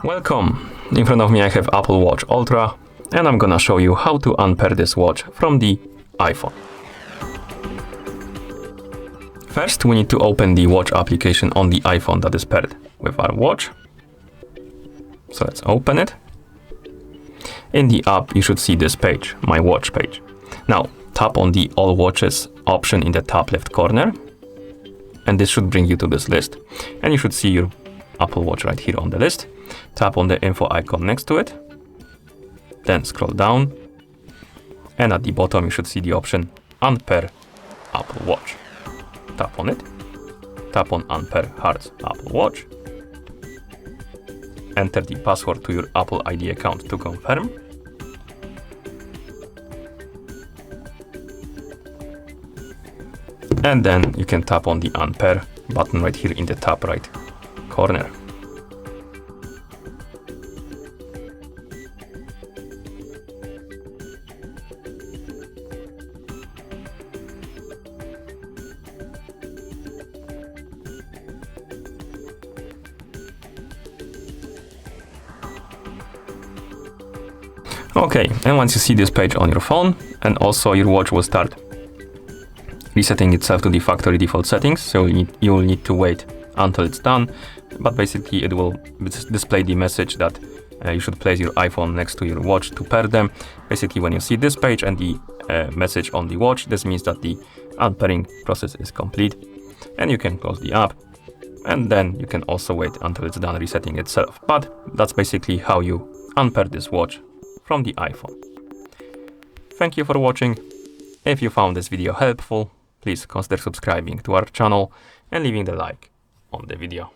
Welcome! In front of me I have Apple Watch Ultra and I'm gonna show you how to unpair this watch from the iPhone. First we need to open the watch application on the iPhone that is paired with our watch. So let's open it. In the app you should see this page, my watch page. Now tap on the All Watches option in the top left corner and this should bring you to this list. And you should see your Apple Watch right here on the list. Tap on the info icon next to it, then scroll down, and at the bottom you should see the option Unpair Apple Watch. Tap on it, tap on Unpair Hard's Apple Watch, enter the password to your Apple ID account to confirm, and then you can tap on the Unpair button right here in the top right corner. Okay, and once you see this page on your phone, and also your watch will start resetting itself to the factory default settings, so you will need to wait until it's done, but basically it will display the message that you should place your iPhone next to your watch to pair them. Basically when you see this page and the message on the watch, this means that the unpairing process is complete, and you can close the app, and then you can also wait until it's done resetting itself. But that's basically how you unpair this watch from the iPhone. Thank you for watching. If you found this video helpful, please consider subscribing to our channel and leaving the like on the video.